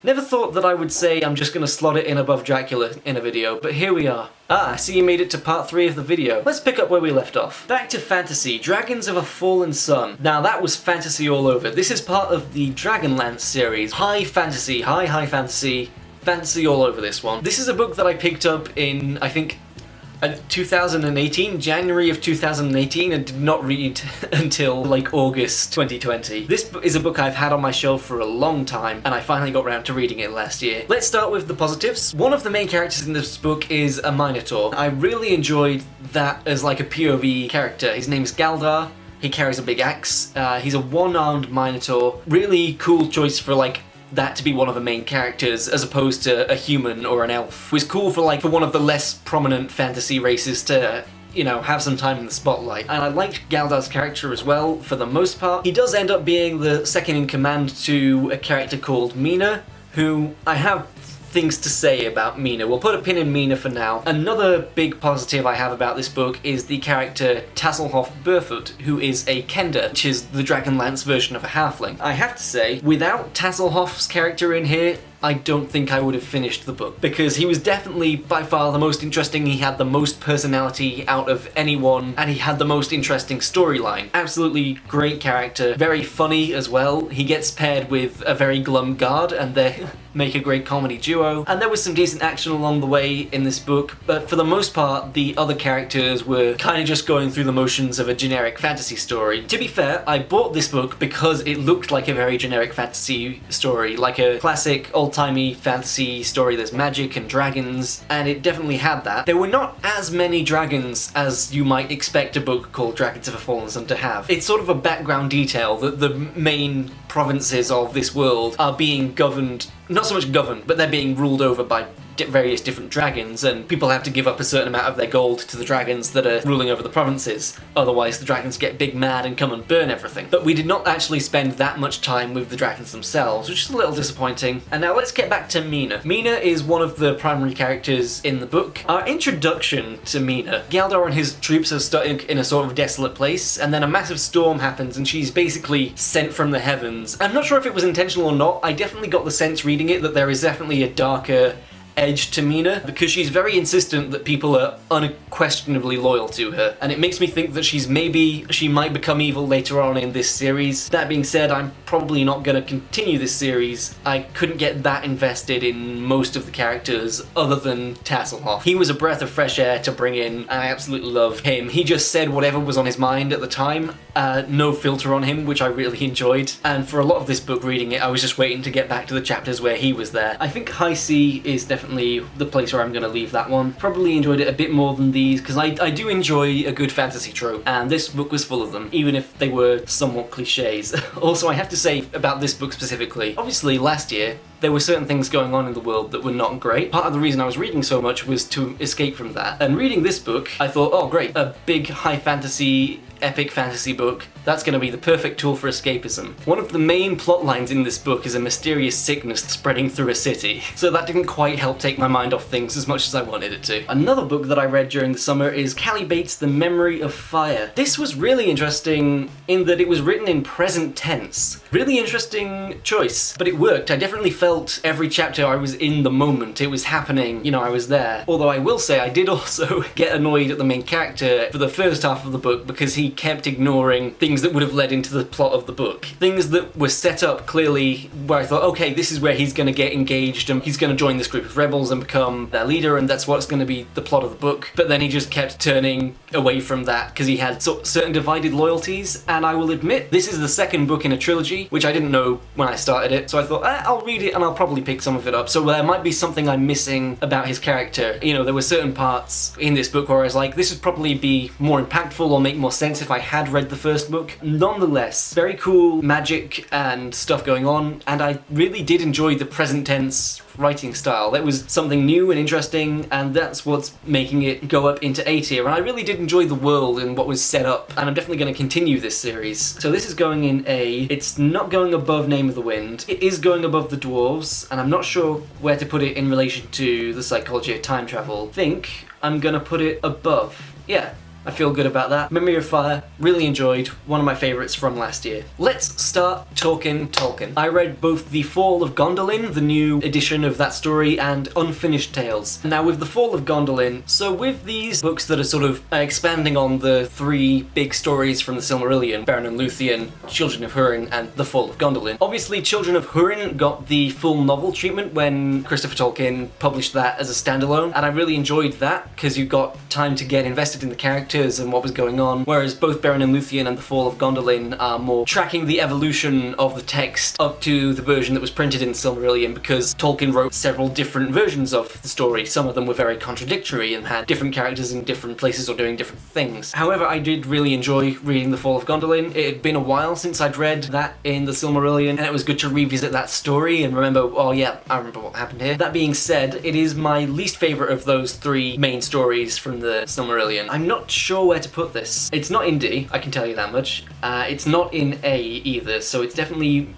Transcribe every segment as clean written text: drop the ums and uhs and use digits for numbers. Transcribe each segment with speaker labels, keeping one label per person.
Speaker 1: Never thought that I would say I'm just gonna slot it in above Dracula in a video, but here we are. I see you made it to part 3 of the video. Let's pick up where we left off. Back to fantasy, Dragons of a Fallen Sun. Now that was fantasy all over. This is part of the Dragonlance series. High fantasy, high fantasy, fantasy all over this one. This is a book that I picked up in, I think, 2018, January of 2018, and did not read until like August 2020. This is a book I've had on my shelf for a long time, and I finally got around to reading it last year. Let's start with the positives. One of the main characters in this book is a Minotaur. I really enjoyed that as like a POV character. His name is J.R.R. He carries a big axe. He's a one-armed Minotaur. Really cool choice for like that to be one of the main characters as opposed to a human or an elf. It was cool for one of the less prominent fantasy races to, you know, have some time in the spotlight. And I liked J.R.R.'s character as well, for the most part. He does end up being the second in command to a character called Mina, who I have things to say about Mina. We'll put a pin in Mina for now. Another big positive I have about this book is the character Tasselhoff Burfoot, who is a Kender, which is the Dragonlance version of a halfling. I have to say, without Tasselhoff's character in here, I don't think I would have finished the book, because he was definitely by far the most interesting. He had the most personality out of anyone, and he had the most interesting storyline. Absolutely great character, very funny as well. He gets paired with a very glum guard, and they make a great comedy duo. And there was some decent action along the way in this book, but for the most part, the other characters were kind of just going through the motions of a generic fantasy story. To be fair, I bought this book because it looked like a very generic fantasy story, like a classic old-timey fantasy story. There's magic and dragons, and it definitely had that. There were not as many dragons as you might expect a book called Dragons of a Fallen Sun to have. It's sort of a background detail that the main provinces of this world are being governed, not so much governed, but they're being ruled over by various different dragons, and people have to give up a certain amount of their gold to the dragons that are ruling over the provinces. Otherwise the dragons get big mad and come and burn everything. But we did not actually spend that much time with the dragons themselves, which is a little disappointing. And now let's get back to Mina. Mina is one of the primary characters in the book. Our introduction to Mina: J.R.R. and his troops are stuck in a sort of desolate place, and then a massive storm happens and she's basically sent from the heavens. I'm not sure if it was intentional or not. I definitely got the sense reading it that there is definitely a darker edge to Mina, because she's very insistent that people are unquestionably loyal to her, and it makes me think that she might become evil later on in this series. That being said, I'm probably not going to continue this series. I couldn't get that invested in most of the characters other than Tasselhoff. He was a breath of fresh air to bring in, and I absolutely love him. He just said whatever was on his mind at the time, no filter on him, which I really enjoyed. And for a lot of this book reading it, I was just waiting to get back to the chapters where he was there. I think High Sea is definitely the place where I'm going to leave that one. Probably enjoyed it a bit more than these, because I do enjoy a good fantasy trope, and this book was full of them, even if they were somewhat cliches. Also, I have to say about this book specifically, obviously last year there were certain things going on in the world that were not great. Part of the reason I was reading so much was to escape from that. And reading this book, I thought, oh great, a big high fantasy, epic fantasy book. That's going to be the perfect tool for escapism. One of the main plot lines in this book is a mysterious sickness spreading through a city, so that didn't quite help take my mind off things as much as I wanted it to. Another book that I read during the summer is Callie Bates' The Memory of Fire. This was really interesting in that it was written in present tense. Really interesting choice, but it worked. I definitely felt every chapter I was in the moment. It was happening, you know, I was there. Although I will say I did also get annoyed at the main character for the first half of the book, because he kept ignoring things that would have led into the plot of the book. Things that were set up clearly where I thought, okay, this is where he's going to get engaged and he's going to join this group of rebels and become their leader, and that's what's going to be the plot of the book. But then he just kept turning away from that because he had certain divided loyalties, and I will admit, this is the second book in a trilogy, which I didn't know when I started it, so I thought, I'll read it and I'll probably pick some of it up. So there might be something I'm missing about his character. You know, there were certain parts in this book where I was like, this would probably be more impactful or make more sense if I had read the first book. Nonetheless, very cool magic and stuff going on, and I really did enjoy the present tense writing style. That was something new and interesting, and that's what's making it go up into A tier. And I really did enjoy the world and what was set up, and I'm definitely going to continue this series. So this is going in A. It's not going above Name of the Wind. It is going above the Dwarves, and I'm not sure where to put it in relation to the psychology of time travel. I think I'm gonna put it above. Yeah, I feel good about that. Memory of Fire, really enjoyed. One of my favourites from last year. Let's start talking Tolkien. I read both The Fall of Gondolin, the new edition of that story, and Unfinished Tales. Now with The Fall of Gondolin, so with these books that are sort of expanding on the three big stories from the Silmarillion, Beren and Luthien, Children of Húrin, and The Fall of Gondolin. Obviously Children of Húrin got the full novel treatment when Christopher Tolkien published that as a standalone, and I really enjoyed that because you got time to get invested in the characters and what was going on, whereas both Beren and Luthien and The Fall of Gondolin are more tracking the evolution of the text up to the version that was printed in Silmarillion, because Tolkien wrote several different versions of the story. Some of them were very contradictory and had different characters in different places or doing different things. However, I did really enjoy reading The Fall of Gondolin. It had been a while since I'd read that in the Silmarillion, and it was good to revisit that story and remember, oh yeah, I remember what happened here. That being said, it is my least favourite of those three main stories from the Silmarillion. I'm not sure where to put this. It's not in D, I can tell you that much. It's not in A either, so it's definitely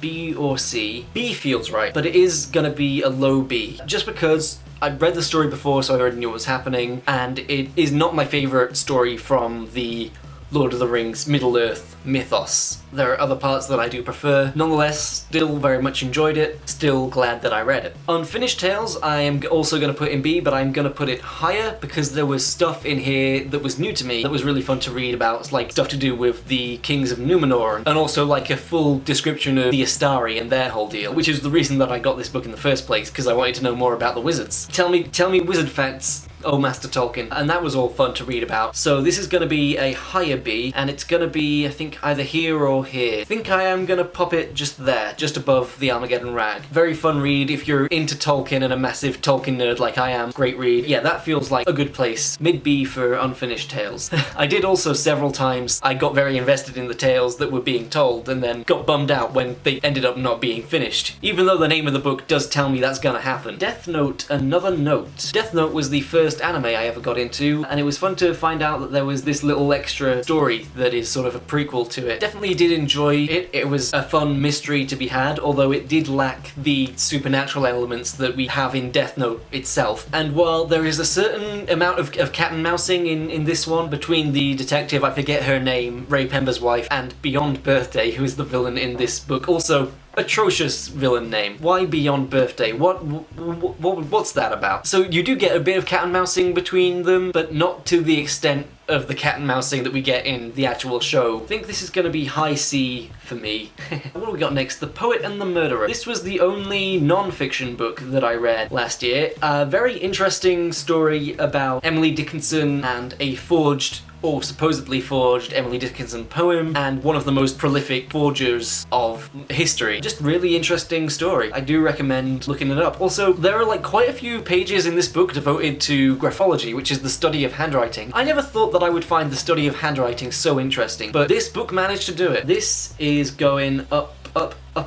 Speaker 1: B or C. B feels right, but it is gonna be a low B. Just because I'd read the story before, so I already knew what was happening, and it is not my favourite story from the Lord of the Rings Middle-earth mythos. There are other parts that I do prefer. Nonetheless, still very much enjoyed it, still glad that I read it. Unfinished Tales, I am also going to put in B, but I'm going to put it higher because there was stuff in here that was new to me that was really fun to read about, like stuff to do with the Kings of Númenor, and also like a full description of the Astari and their whole deal, which is the reason that I got this book in the first place, because I wanted to know more about the wizards. Tell me wizard facts, oh Master Tolkien, and that was all fun to read about. So this is going to be a higher B, and it's going to be, I think, either here or here. I think I am going to pop it just there, just above the Armageddon Rag. Very fun read if you're into Tolkien and a massive Tolkien nerd like I am. Great read. Yeah, that feels like a good place. Mid-B for Unfinished Tales. I did also several times, I got very invested in the tales that were being told and then got bummed out when they ended up not being finished. Even though the name of the book does tell me that's gonna happen. Death Note, Another Note. Death Note was the first anime I ever got into, and it was fun to find out that there was this little extra story that is sort of a prequel to it. Definitely did enjoy it. It was a fun mystery to be had, although it did lack the supernatural elements that we have in Death Note itself. And while there is a certain amount of cat and mousing in this one between the detective, I forget her name, Ray Pember's wife, and Beyond Birthday, who is the villain in this book. Also, atrocious villain name. Why Beyond Birthday? What's that about? So you do get a bit of cat and mousing between them, but not to the extent of the cat and mousing that we get in the actual show. I think this is going to be high C for me. What do we got next? The Poet and the Murderer. This was the only non-fiction book that I read last year. A very interesting story about Emily Dickinson and a forged, or supposedly forged, Emily Dickinson poem, and one of the most prolific forgers of history. Just really interesting story. I do recommend looking it up. Also, there are like quite a few pages in this book devoted to graphology, which is the study of handwriting. I never thought that I would find the study of handwriting so interesting, but this book managed to do it. This is going up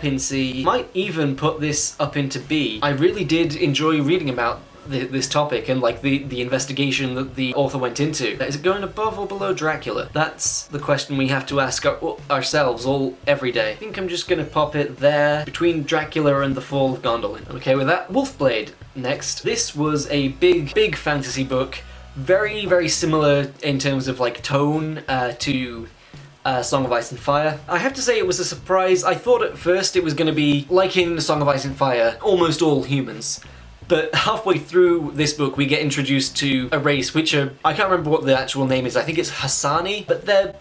Speaker 1: in C. Might even put this up into B. I really did enjoy reading about this topic and like the investigation that the author went into. Is it going above or below Dracula? That's the question we have to ask ourselves every day. I think I'm just gonna pop it there between Dracula and The Fall of Gondolin. Okay with that? Wolfblade next. This was a big fantasy book, very, very similar in terms of like tone to Song of Ice and Fire. I have to say it was a surprise. I thought at first it was going to be, like in Song of Ice and Fire, almost all humans. But halfway through this book we get introduced to a race which are, I can't remember what the actual name is, I think it's Hassani, but they're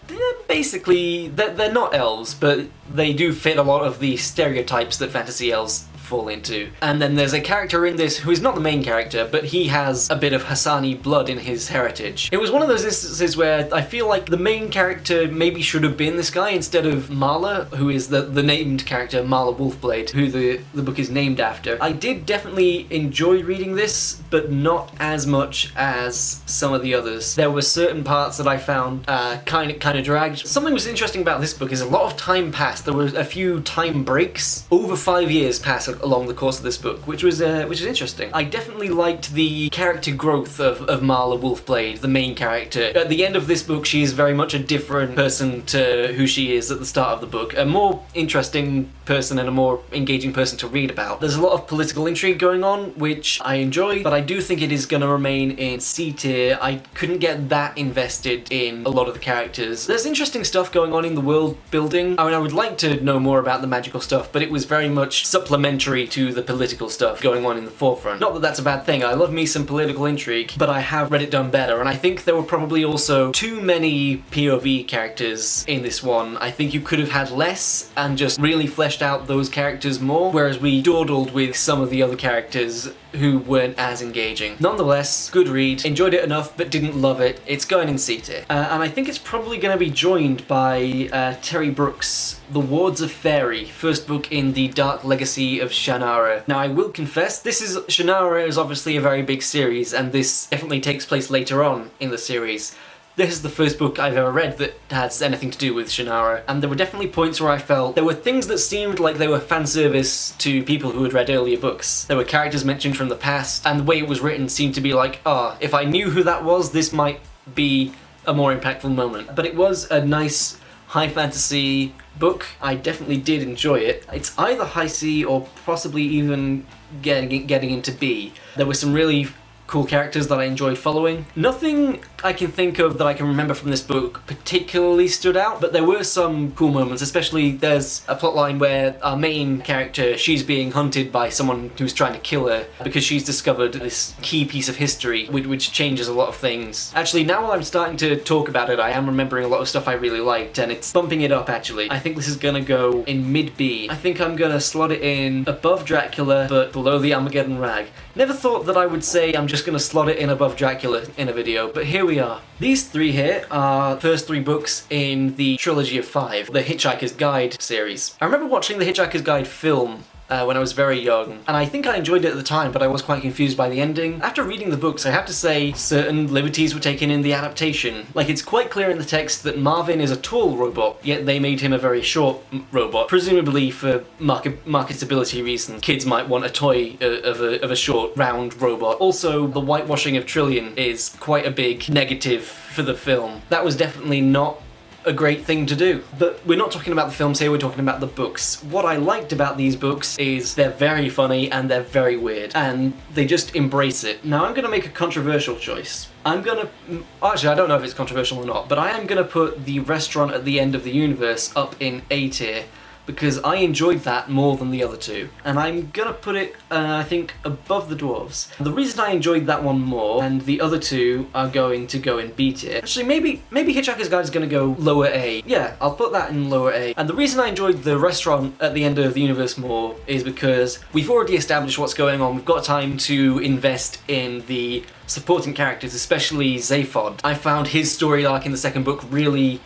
Speaker 1: basically, they're not elves, but they do fit a lot of the stereotypes that fantasy elves fall into. And then there's a character in this who is not the main character, but he has a bit of Hassani blood in his heritage. It was one of those instances where I feel like the main character maybe should have been this guy instead of Marla, who is the named character, Marla Wolfblade, who the book is named after. I did definitely enjoy reading this, but not as much as some of the others. There were certain parts that I found kind of dragged. Something was interesting about this book is a lot of time passed. There were a few time breaks. Over 5 years passed along the course of this book, which is interesting. I definitely liked the character growth of Marla Wolfblade, the main character. At the end of this book, she is very much a different person to who she is at the start of the book. A more interesting person and a more engaging person to read about. There's a lot of political intrigue going on, which I enjoy, but I do think it is going to remain in C tier. I couldn't get that invested in a lot of the characters. There's interesting stuff going on in the world building. I mean, I would like to know more about the magical stuff, but it was very much supplementary to the political stuff going on in the forefront. Not that that's a bad thing. I love me some political intrigue, but I have read it done better, and I think there were probably also too many POV characters in this one. I think you could have had less and just really fleshed out those characters more, whereas we dawdled with some of the other characters who weren't as engaging. Nonetheless, good read. Enjoyed it enough, but didn't love it. It's going in C tier. And I think it's probably going to be joined by Terry Brooks' The Wards of Faerie, first book in the Dark Legacy of Shannara. Now, I will confess, Shannara is obviously a very big series, and this definitely takes place later on in the series. This is the first book I've ever read that has anything to do with Shannara, and there were definitely points where I felt there were things that seemed like they were fan service to people who had read earlier books. There were characters mentioned from the past, and the way it was written seemed to be like, if I knew who that was, this might be a more impactful moment. But it was a nice high fantasy book. I definitely did enjoy it. It's either high C or possibly even getting into B. There were some really cool characters that I enjoyed following. Nothing I can think of that I can remember from this book particularly stood out, but there were some cool moments, especially there's a plotline where our main character, she's being hunted by someone who's trying to kill her because she's discovered this key piece of history which changes a lot of things. Actually, now while I'm starting to talk about it, I am remembering a lot of stuff I really liked, and it's bumping it up actually. I think this is gonna go in mid-B. I think I'm gonna slot it in above Dracula, but below the Armageddon Rag. Never thought that I would say I'm just gonna slot it in above Dracula in a video, but here we are. These three here are the first three books in the trilogy of 5, the Hitchhiker's Guide series. I remember watching the Hitchhiker's Guide film when I was very young, and I think I enjoyed it at the time, but I was quite confused by the ending. After reading the books, I have to say certain liberties were taken in the adaptation. Like, it's quite clear in the text that Marvin is a tall robot, yet they made him a very short robot, presumably for marketability reasons. Kids might want a toy of a short, round robot. Also, the whitewashing of Trillian is quite a big negative for the film. That was definitely not a great thing to do. But we're not talking about the films here, we're talking about the books. What I liked about these books is they're very funny and they're very weird, and they just embrace it. Now I'm gonna make a controversial choice. Actually, I don't know if it's controversial or not, but I am gonna put The Restaurant at the End of the Universe up in A tier, because I enjoyed that more than the other two. And I'm gonna put it, I think, above The Dwarves. The reason I enjoyed that one more, and the other two are going to go in B tier. Actually, maybe Hitchhiker's Guide is gonna go lower A. Yeah, I'll put that in lower A. And the reason I enjoyed The Restaurant at the End of the Universe more is because we've already established what's going on. We've got time to invest in the supporting characters, especially Zaphod. I found his story arc in the second book really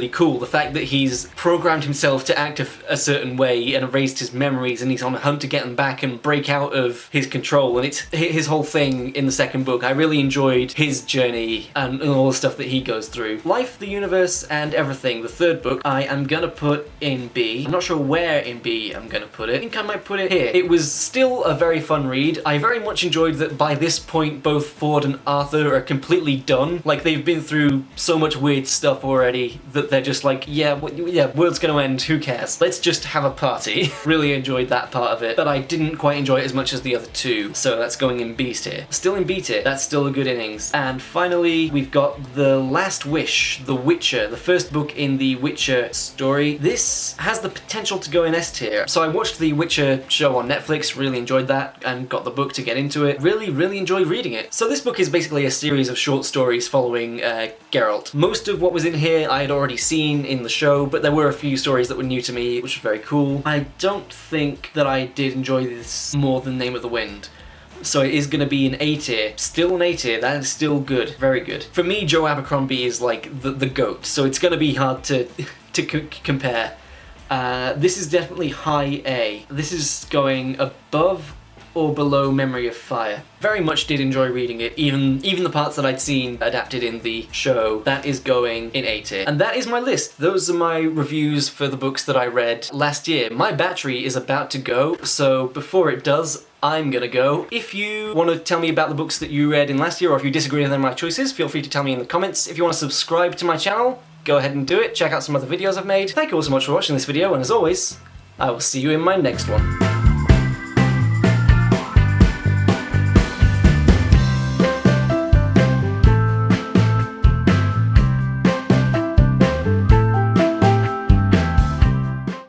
Speaker 1: cool. The fact that he's programmed himself to act a certain way and erased his memories, and he's on a hunt to get them back and break out of his control, and it's his whole thing in the second book. I really enjoyed his journey and all the stuff that he goes through. Life, the Universe, and Everything, the third book, I am gonna put in B. I'm not sure where in B I'm gonna put it. I think I might put it here. It was still a very fun read. I very much enjoyed that by this point both Ford and Arthur are completely done. Like, they've been through so much weird stuff already that they're just like, yeah, world's gonna end, who cares? Let's just have a party. Really enjoyed that part of it, but I didn't quite enjoy it as much as the other two, so that's going in B tier. Still in B tier, that's still a good innings. And finally, we've got The Last Wish, The Witcher, the first book in the Witcher story. This has the potential to go in S tier. So I watched the Witcher show on Netflix, really enjoyed that, and got the book to get into it. Really enjoyed reading it. So this book is basically a series of short stories following Geralt. Most of what was in here I had already seen in the show, but there were a few stories that were new to me, which was very cool. I don't think that I did enjoy this more than Name of the Wind. So it is going to be an A tier. Still an A tier, that is still good. Very good. For me, Joe Abercrombie is like the GOAT, so it's going to be hard to compare. This is definitely high A. This is going above or below Memory of Fire. Very much did enjoy reading it, even the parts that I'd seen adapted in the show. That is going in A tier. And that is my list. Those are my reviews for the books that I read last year. My battery is about to go, so before it does, I'm gonna go. If you want to tell me about the books that you read in last year, or if you disagree with any of my choices, feel free to tell me in the comments. If you want to subscribe to my channel, go ahead and do it. Check out some other videos I've made. Thank you all so much for watching this video, and as always, I will see you in my next one.